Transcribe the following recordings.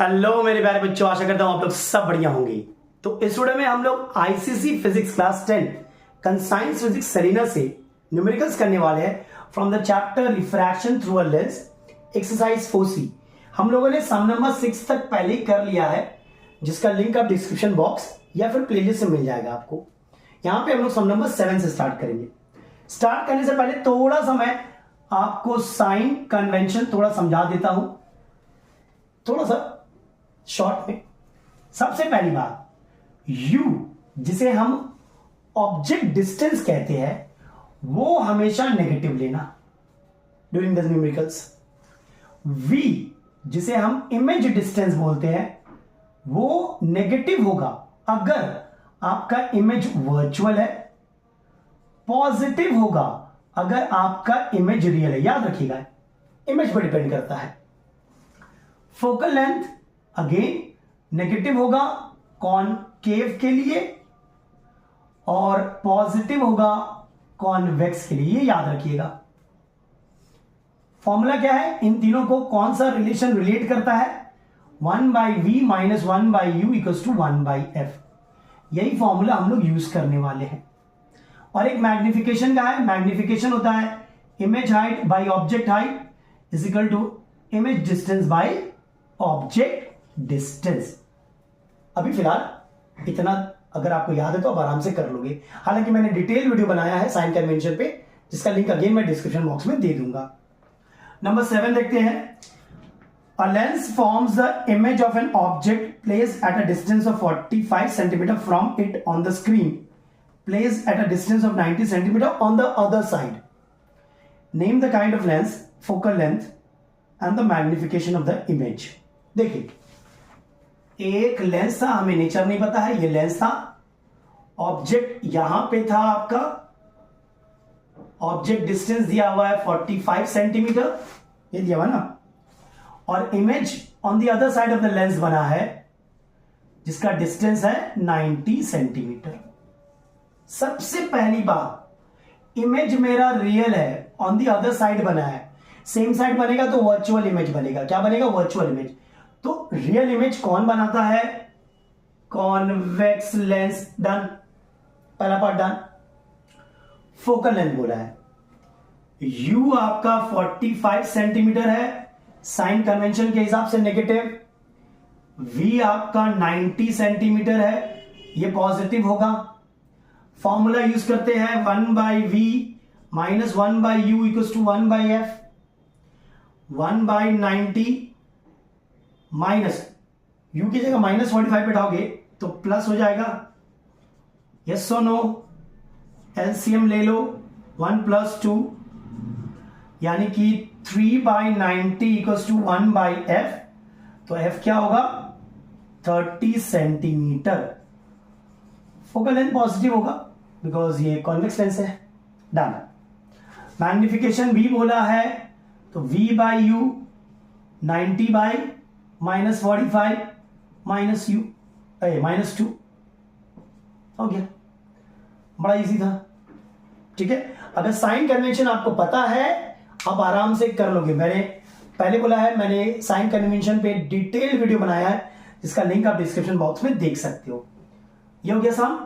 Hello मेरे प्यारे बच्चों, आशा करता हूं आप लोग सब बढ़िया होंगे। तो इस वीडियो में हम लोग ICC physics class 10 conscience physics Serena से न्यूमेरिकल्स करने वाले हैं from the chapter refraction through a lens exercise 4C। हम लोगों ने सम नंबर 6 तक पहले ही कर लिया है, जिसका लिंक आप डिस्क्रिप्शन बॉक्स या फिर प्लेलिस्ट में मिल जाएगा आपको। यहां पे हम लोग सम नंबर 7 से स्टार्ट करेंगे। स्टार्ट करने से पहले थोड़ा सा मैं आपको साइन कन्वेंशन थोड़ा समझा देता हूं, थोड़ा सा शॉर्ट में। सबसे पहली बात, u जिसे हम ऑब्जेक्ट डिस्टेंस कहते हैं वो हमेशा नेगेटिव लेना ड्यूरिंग द न्यूमेरिकल्स। v जिसे हम इमेज डिस्टेंस बोलते हैं वो नेगेटिव होगा अगर आपका इमेज वर्चुअल है, पॉजिटिव होगा अगर आपका इमेज रियल है। याद रखिएगा, इमेज पर डिपेंड करता है। फोकल लेंथ अगेन नेगेटिव होगा कॉनकेव के लिए और पॉजिटिव होगा कॉन्वेक्स के लिए, ये याद रखिएगा। फॉर्मूला क्या है, इन तीनों को कौन सा रिलेशन रिलेट करता है, 1/v minus 1/u equals to 1/f। यही फॉर्मूला हम लोग यूज करने वाले हैं। और एक मैग्निफिकेशन का है, मैग्निफिकेशन होता है image height by object height is equal to image distance by object distance. अभी फिलहाल इतना अगर आपको याद है तो आप आराम से कर लोगे। हालांकि मैंने डिटेल वीडियो बनाया है साइन कन्वेंशन पे, जिसका लिंक अगेन मैं डिस्क्रिप्शन बॉक्स में दे दूंगा। नंबर 7 देखते हैं। A lens forms the image of an object placed at a distance of 45 cm from it on the screen, placed at a distance of 90 cm on the other side. Name the kind of lens, focal length and the magnification of the image. देखिए, एक lens था, हमें nature नहीं पता है, ये lens था। Object यहां पे था, आपका ऑब्जेक्ट डिस्टेंस दिया हुआ है 45 सेंटीमीटर, ये दिया हुआ ना। और image on the other side of the lens बना है जिसका डिस्टेंस है 90 सेंटीमीटर। सबसे पहली बात, इमेज मेरा रियल है, ऑन द अदर साइड बना है। सेम साइड बनेगा तो वर्चुअल इमेज बनेगा। क्या बनेगा? Virtual image. तो रियल इमेज कौन बनाता है? Convex lens. डन, पहला पार्ट डन। फोकल लेंथ बोला है, u आपका 45 सेंटीमीटर है, साइन कन्वेंशन के हिसाब से नेगेटिव। v आपका 90 सेंटीमीटर है, ये पॉजिटिव होगा। फॉर्मूला यूज करते हैं 1/v minus 1/u equals to 1/f। 1/90 minus u की जगह माइनस 45 बैठाओगे तो प्लस हो जाएगा। यस और नो? एलसीएम ले लो, 1 + 2 यानी कि 3/90 इक्वल्स टू 1/f। तो f क्या होगा? 30 सेंटीमीटर। फोकल लेंथ पॉजिटिव होगा बिकॉज ये कॉन्वेक्स लेंस है। डन। मैग्निफिकेशन v बोला है तो v/u 90 minus 45 minus u minus 2 हो गया। बड़ा इजी था, ठीक है। अगर साइन कन्वेंशन आपको पता है आप आराम से कर लोगे। मैंने पहले बोला है, मैंने साइन कन्वेंशन पे डिटेल वीडियो बनाया है जिसका लिंक आप डिस्क्रिप्शन बॉक्स में देख सकते हो। ये हो गया सम।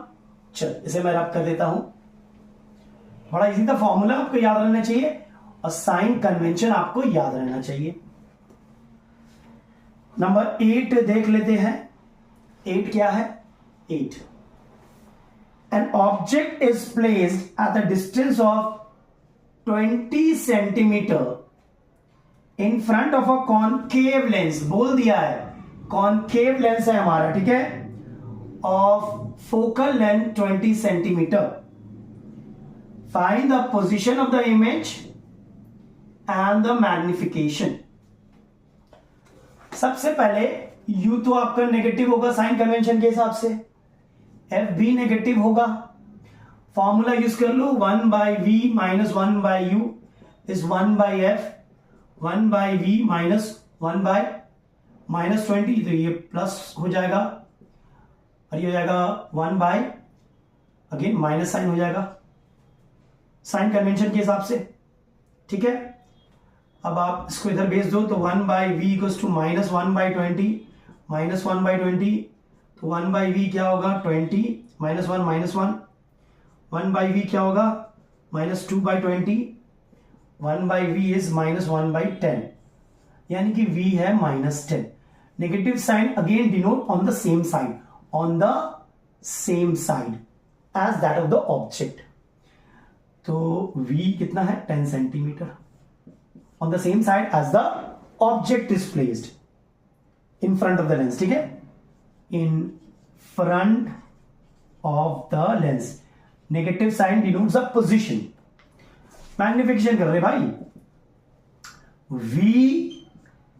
चल इसे मैं रब कर देता हूं। बड़ा इजी था, फॉर्मूला आपको याद रहना चाहिए और साइन कन्वेंशन आपको याद रहना चाहिए। नंबर 8 देख लेते हैं। 8 क्या है? 8, an object is placed at a distance of 20 centimeter in front of a concave lens। बोल दिया है concave lens है हमारा, ठीक है, of focal length 20 centimeter। Find the position of the image and the magnification। सबसे पहले u तो आपका नेगेटिव होगा साइन कन्वेंशन के हिसाब से, f भी नेगेटिव होगा। फॉर्मूला यूज कर लो, 1/v minus 1/u is 1/f। 1/v minus 1/-20 तो ये प्लस हो जाएगा और ये हो जाएगा 1/ अगेन माइनस साइन हो जाएगा साइन कन्वेंशन के हिसाब से, ठीक है। अब आप इसको इधर भेज दो तो 1/v इक्वल्स टू -1/20 -1/20, तो 1/v क्या होगा 20, -1, 1/v क्या होगा -2/20, 1/v इज -1/10, यानी कि v है -10. Negative sign again denote on the same side, on the same side as that of the object. तो v कितना है 10 centimetre on the same side as the object is placed in front of the lens. ठीक है, in front of the lens. Negative sign denotes the position. Magnification कर रहे भाई,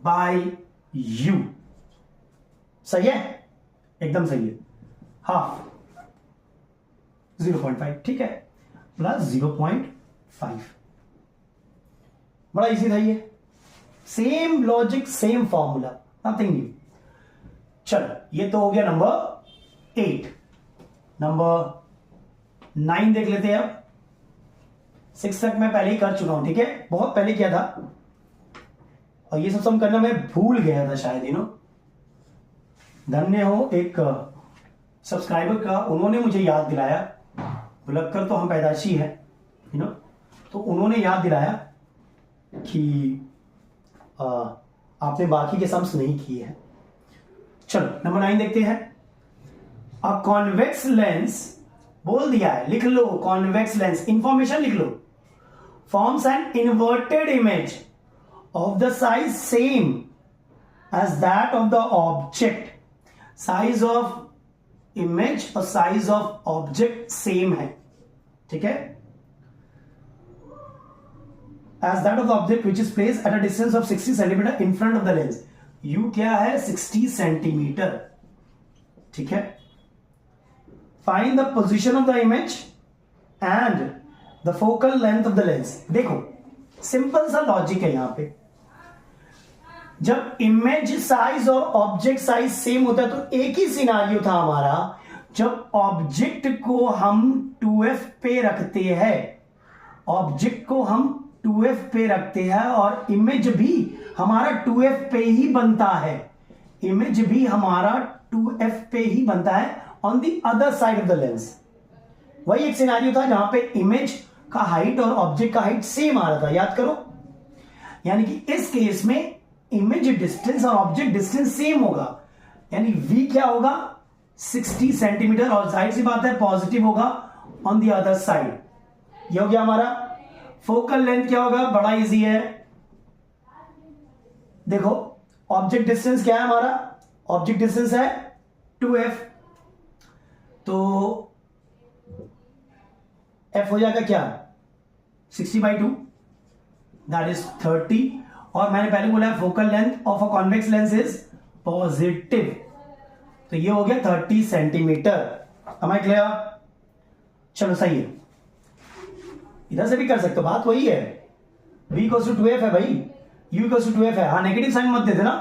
v/u. सही है, एकदम सही है. हाफ 0.5, ठीक है, प्लस 0.5. बड़ा इजी था ये. Same logic, same formula, nothing new. चलो, ये तो हो गया नंबर 8. नंबर 9 देख लेते हैं अब. 6 तक मैं पहले ही कर चुका हूं. ठीक है, बहुत पहले किया था और ये सब सम करना मैं भूल गया था शायद. धन्य हो एक सब्सक्राइबर का, उन्होंने मुझे याद दिलाया. भुलक्कर तो हम पैदाशी है, तो उन्होंने याद दिलाया कि आपने बाकी के सम्स नहीं किए हैं. चलो नंबर 9 देखते हैं. अ कॉन्वेक्स लेंस, बोल दिया है, लिख लो. कॉन्वेक्स लेंस, इंफॉर्मेशन लिख लो. Forms an inverted image of the size same as that of the object. Size of image और size of object same है. ठीक है, as that of the object which is placed at a distance of 60 centimeter in front of the lens. U क्या है 60 centimetre. ठीक है, find the position of the image and the focal length of the lens. देखो simple सा logic है यहां पे. जब इमेज साइज और ऑब्जेक्ट साइज सेम होता है तो एक ही सिनारियो था हमारा. जब ऑब्जेक्ट को हम 2f पे रखते हैं, ऑब्जेक्ट को हम 2f पे रखते हैं और इमेज भी हमारा 2f पे ही बनता है. इमेज भी हमारा 2f पे ही बनता है on the other side of the lens. वही एक सिनारियो था जहां पे इमेज का हाइट और ऑब्जेक्ट का हाइट सेम आ रहा था. याद करो, यानी कि इस केस में इमेज डिस्टेंस और ऑब्जेक्ट डिस्टेंस सेम होगा, यानी v क्या होगा 60 सेंटीमीटर, और जाहिर सी बात है पॉजिटिव होगा ऑन द अदर साइड. ये हो गया हमारा. फोकल लेंथ क्या होगा, बड़ा इजी है. देखो ऑब्जेक्ट डिस्टेंस क्या है हमारा, ऑब्जेक्ट डिस्टेंस है 2f, तो f हो जाएगा क्या 60/2, दैट इज 30. और मैंने पहले बोला है focal length of a convex lens is positive, तो ये हो गया 30 सेंटीमीटर. am I clear? चलो सही है. इधर से भी कर सकते हो, बात वही है. v इक्वल्स टू 2f है भाई, u इक्वल्स टू 2f है. हाँ, नेगेटिव साइन मत देते ना,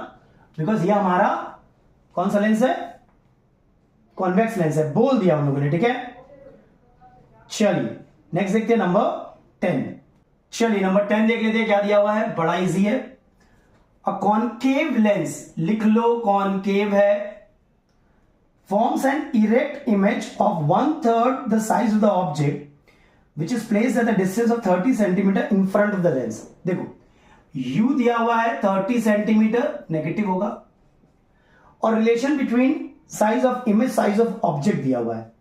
बिकॉज ये हमारा कौन सा लेंस है, कॉन्वेक्स लेंस है. बोल दिया हम लोगों ने. ठीक है, चलिए नेक्स्ट देखते हैं नंबर 10. चलिए नंबर 10 देख लेते हैं क्या दिया हुआ है. बड़ा इजी है. अ कॉनकेव लेंस, लिख लो कॉनकेव है, forms an erect image of 1/3 the size of the object which is placed at the distance of 30 centimetre in front of the lens. देखो u दिया हुआ है 30 सेंटीमीटर, नेगेटिव होगा, और relation between size of image size of object दिया हुआ है.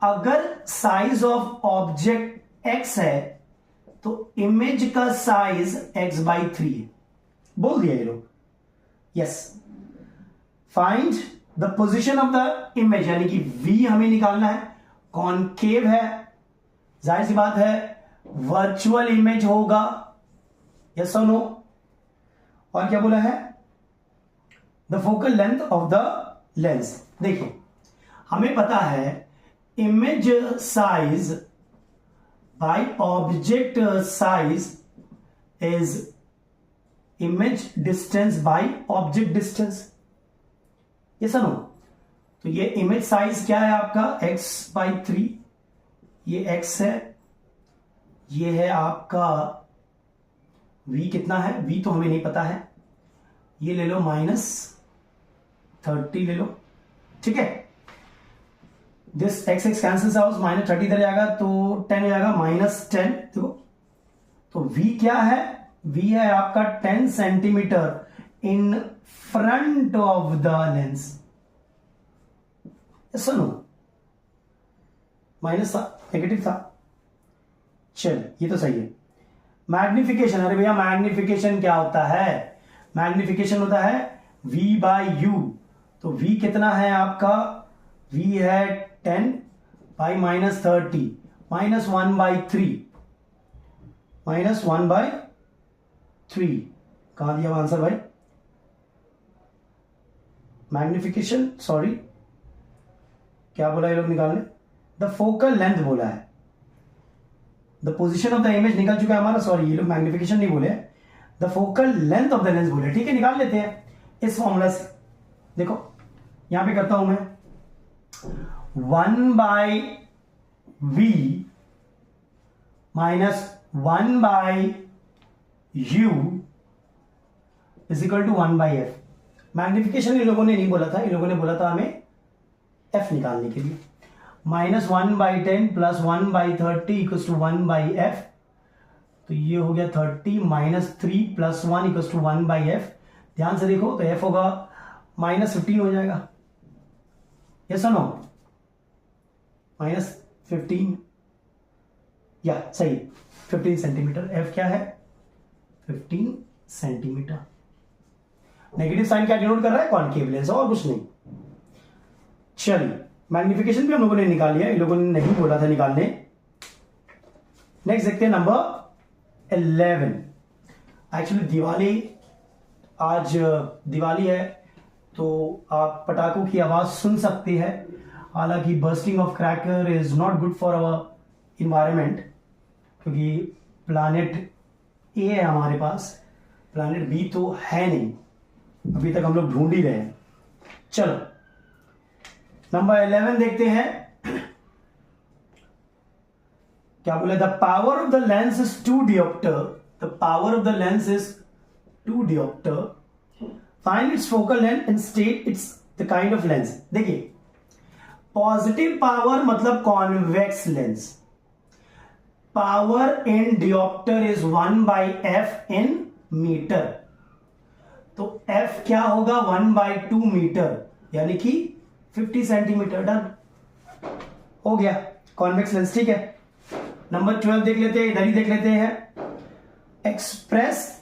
अगर साइज ऑफ ऑब्जेक्ट x है तो इमेज का साइज x/3 है. बोल दिया ये लोग. Yes, find the position of the image, यानी कि v हमें निकालना है. कॉनकेव है, जाहिर सी बात है वर्चुअल इमेज होगा. यस और नो? और क्या बोला है, the focal length of the lens. देखिए हमें पता है image size by object size is image distance by object distance. ये सुनो, तो ये इमेज साइज क्या है आपका x/3, ये x है, ये है आपका v कितना है, v तो हमें नहीं पता है, ये ले लो 30 ले लो, ठीक है। This x x cancel out, minus 30 इधर जाएगा तो 10 हो जाएगा, -10। देखो तो v क्या है, v है आपका 10 centimetre in front of the lens. सुनो माइनस था, नेगेटिव था, चल ये तो सही है। मैग्निफिकेशन, अरे भैया मैग्निफिकेशन क्या होता है, मैग्निफिकेशन होता है v बाई यू। तो v कितना है आपका, v है 10 बाई -30 -1/3, -1/3। कहां दिया आंसर भाई, मैग्निफिकेशन, सॉरी क्या बोला ये लोग निकालने, द फोकल लेंथ बोला है, the position of the image निकल चुका है हमारा, सॉरी ये लोग मैग्निफिकेशन नहीं बोले, the focal length of the lens बोले, ठीक है। निकाल लेते हैं इस फॉर्मूला से। देखो यहां पे करता हूं मैं 1/v minus 1/u is equal to 1/f। Magnification इन लोगों ने नहीं बोला था, इन लोगों ने बोला था हमें f निकालने के लिए। -1/10 प्लस 1/30 इक्वल टू 1/f। तो ये हो गया 30 -3 प्लस 1 इक्वल टू 1/f। ध्यान से देखो तो f होगा -15 हो जाएगा, यस और नो, -15 या सही 15 सेंटीमीटर। f क्या है 15 सेंटीमीटर। नेगेटिव साइन क्या डिनोट कर रहा है, कॉनकेव लेंस, और कुछ नहीं। चलिए मैग्निफिकेशन भी हम लोगों ने निकाल लिया, इन लोगों ने नहीं बोला था निकालने। नेक्स्ट देखते हैं नंबर 11। एक्चुअली दिवाली, आज दिवाली है तो आप पटाखों की आवाज सुन सकते हैं। हालांकि bursting of cracker is not good for our environment, क्योंकि प्लैनेट ए है हमारे पास, प्लैनेट बी तो है नहीं, अभी तक हम लोग ढूंढ ही रहे हैं। चलो नंबर 11 देखते हैं क्या बोला, the power of the lens is 2 diopter, the power of the lens is 2 diopter, find its focal length and state its the kind of lens. देखिए पॉजिटिव पावर मतलब convex lens, power in dioptre is 1/f in metre, तो f क्या होगा 1/2 metre, यानी कि 50 centimetre. Done हो गया convex lens, ठीक है। नंबर 12 देख लेते हैं, इधर ही देख लेते हैं। Express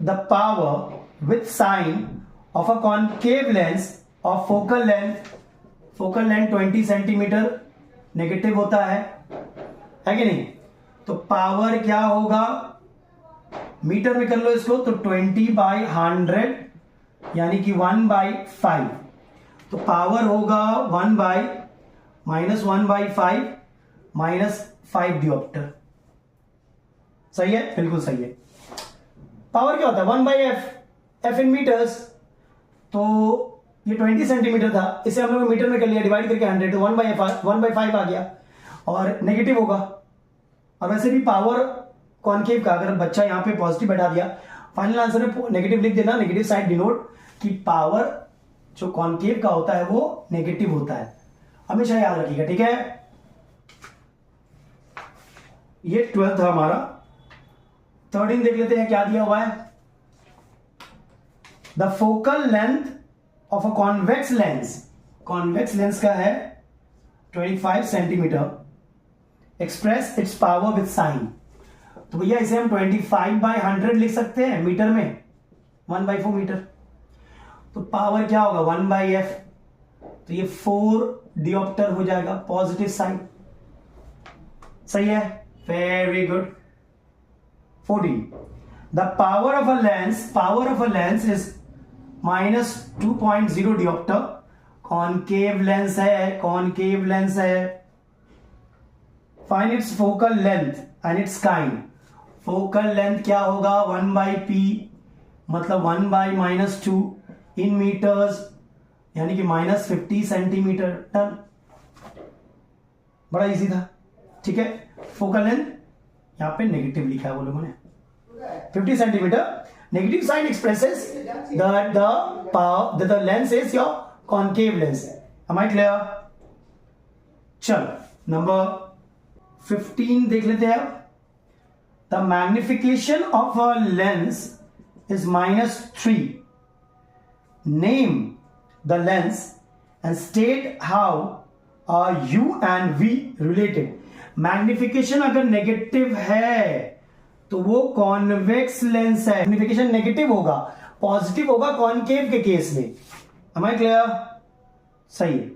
the power with sign of a concave lens of focal length, focal length 20 centimetre, negative होता है कि नहीं। तो पावर क्या होगा, मीटर में कर लो इसको, तो 20/100 यानी कि 1/5। तो पावर होगा 1/-1/5 -5 diopter। सही है, बिल्कुल सही है। पावर क्या होता है 1/f, f इन मीटर्स, तो ये 20 सेंटीमीटर था, इसे हम लोग मीटर में कर लिया, डिवाइड करके 100, तो 1/5 आ गया और नेगेटिव होगा। और वैसे भी पावर कॉनकेव का, अगर बच्चा यहां पे पॉजिटिव बैठा दिया, फाइनल आंसर में नेगेटिव लिख देना, नेगेटिव साइड डिनोट कि पावर जो कॉनकेव का होता है वो नेगेटिव होता है, हमेशा याद रखिएगा, ठीक है। ये 12 था हमारा। 13 देख लेते हैं क्या दिया हुआ है। The focal length of a convex lens, convex lens का है 25 centimetre, express its power with sign. तो भैया इसे हम 25/100 लिख सकते हैं, मीटर में 1/4 मीटर। तो पावर क्या होगा 1/f, तो ये 4 diopter हो जाएगा, पॉजिटिव साइन। सही है, very good. 14 the power of a lens is -2.0 diopter, concave lens है, find its focal length and its kind. Focal length क्या होगा 1/p, मतलब 1/-2 इन मीटर्स, यानी कि -50 सेंटीमीटर। टन, बड़ा इजी था, ठीक है। फोकल लेंथ यहां पे नेगेटिव लिखा है वो लोगों ने, 50 centimetre. Negative sign expresses the lens is your concave lens है। Am I clear? चलो नंबर 15 देख लेते हैं। The magnification of a lens is -3। Name the lens and state how are you and we related. Magnification अगर negative है तो वो convex lens है। मैग्निफिकेशन नेगेटिव होगा, पॉजिटिव होगा कॉनकेव के केस में। Am I clear? सही है।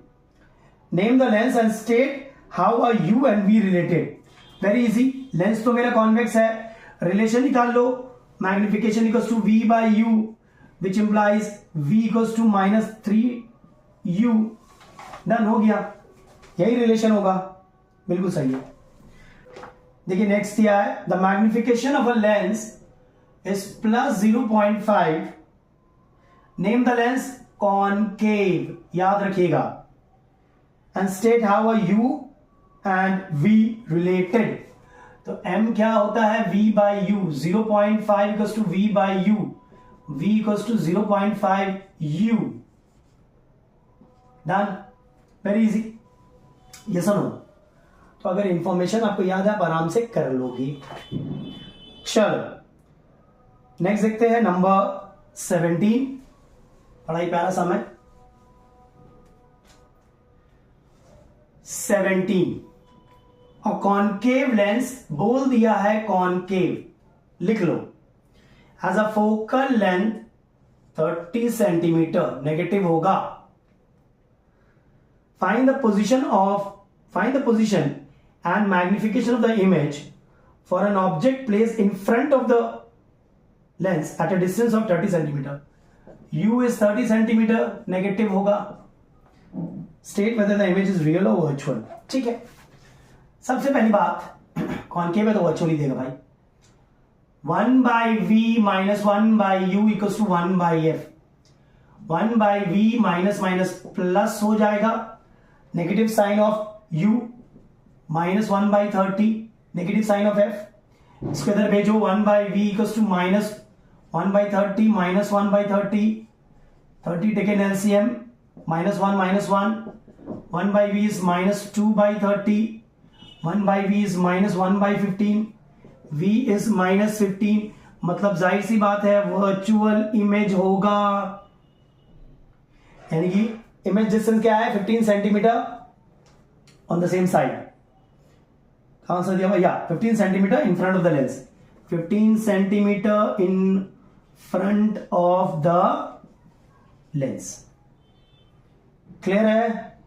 Name the lens and state how are you and we related. Very easy. Lens तो मेरा कॉन्वेक्स है, रिलेशन निकाल लो। Magnification equals to V by U which implies V equals to -3u। Done हो गया, यही रिलेशन होगा। बिल्कुल सही है। देखिए नेक्स्ट दिया है the magnification of a lens is +0.5। Name the lens concave, याद रखिएगा, and state how are you and we related. तो m क्या होता है v by u. 0.5 equals to v by u, v equals to 0.5u। Done, very easy. ये सुनो, तो अगर इंफॉर्मेशन आपको याद है आप आराम से कर लोगे। चलो नेक्स्ट देखते हैं नंबर 17। बड़ा ही प्यारा समय 17। और कॉनकेव लेंस बोल दिया है, कॉनकेव लिख लो। Has a focal length 30 centimetre, negative होगा। Find the position and magnification of the image for an object place in front of the lens at a distance of 30 centimetre. u is 30 centimetre, negative होगा। State whether the image is real और virtual. ठीक है, सबसे पहली बात concave है तो virtual ही देगा भाई। 1 by v minus 1 by u equals to 1 by f. 1 by v minus minus plus हो जाएगा, negative sign of u, -1 by 30, negative sign of f. इसके अंदर भेजो 1 by v equals to -1 by 30 -1 by 30, 30 taken LCM, -1, 1 by v is -2 by 30, 1 by v is -1 by 15, v is -15। मतलब जाहिर सी बात है virtual image होगा। यानी कि इमेज डिस्टेंस क्या है 15 centimetre on the same side. कहां से दिया भैया 15 centimetre in front of the lens, 15 centimetre in front of the lens. Clear है?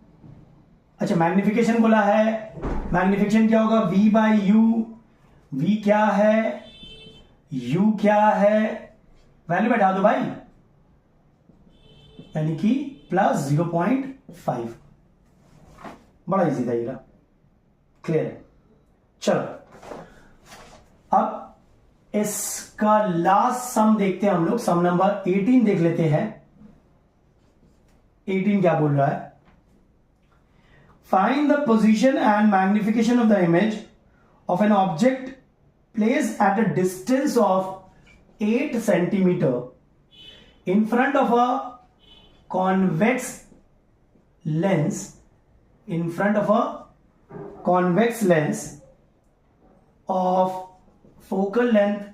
अच्छा मैग्निफिकेशन बोला है, मैग्निफिकेशन क्या होगा v बाई यू। v क्या है, u क्या है, वैल्यू बैठा दो भाई, यानी कि +0.5। बड़ा इजी था ये। क्लियर है? चलो अब इसका लास्ट सम देखते हैं हम लोग। सम नंबर 18 देख लेते हैं। 18 क्या बोल रहा है? Find the position and magnification of the image of an object placed at a distance of 8 centimeter in front of a convex lens, in front of a convex lens of focal length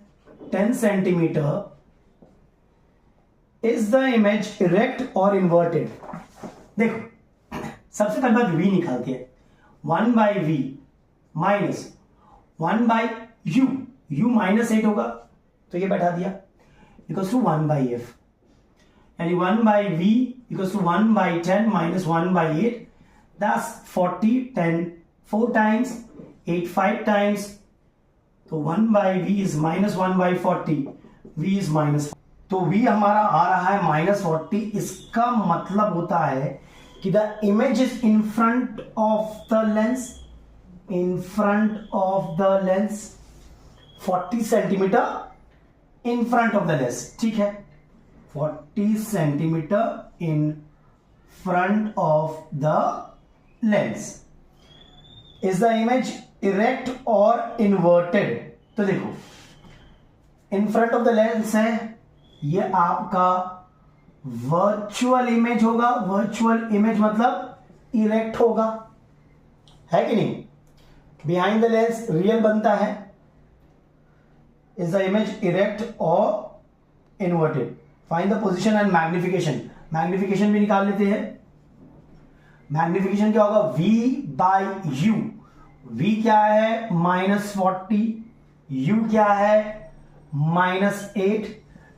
10 centimeter. Is the image erect or inverted? देखो सबसे पहले बात v निकालते हैं। 1 by v minus 1 by u, u -8 होगा तो ये बैठा दिया, इक्वल्स टू 1 बाई एफ। यानी 1 by v equals to 1 by 10 minus 1 by 8, that's 40, 10 4 times, 8 5 times, तो 1 by v is -1 by 40, v is minus, तो v हमारा आ रहा है -40। इसका मतलब होता है कि the image is in front of the lens, in front of the lens 40 centimetre in front of the lens. ठीक है, 40 centimetre in front of the lens. Is the image erect और इन्वर्टेड? तो देखो इन फ्रंट ऑफ द लेंस है, ये आपका virtual image होगा, virtual image मतलब इरेक्ट होगा, है कि नहीं? बिहाइंड द लेंस रियल बनता है, इज द इमेज इरेक्ट और inverted. Find the position and magnification, magnification भी निकाल लेते हैं। मैग्निफिकेशन क्या होगा? V बाई यू, V क्या है? -40, U क्या है? -8,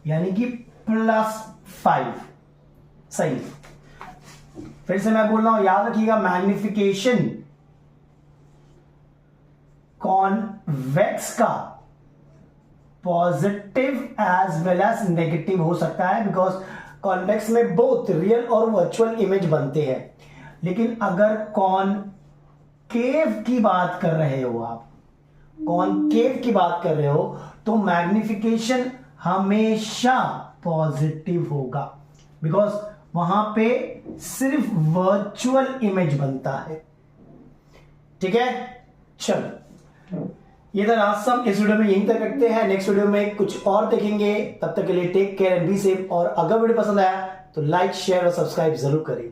यानी कि +5। सही। फिर से मैं बोल रहा हूं, याद रखिएगा, मैग्निफिकेशन कॉन्वेक्स का positive as well as negative हो सकता है, बिकॉज कॉन्वेक्स में बोथ रियल और वर्चुअल इमेज बनते हैं। लेकिन अगर कॉनकेव की बात कर रहे हो, आप कॉनकेव की बात कर रहे हो, तो मैग्निफिकेशन हमेशा पॉजिटिव होगा, बिकॉज वहां पे सिर्फ वर्चुअल इमेज बनता है। ठीक है, चलो ये था लास्ट सम। इस वीडियो में यहीं तक रखते हैं, नेक्स्ट वीडियो में कुछ और देखेंगे। तब तक के लिए take care and be safe. और अगर वीडियो पसंद आया तो लाइक, शेयर और सब्सक्राइब जरूर करें।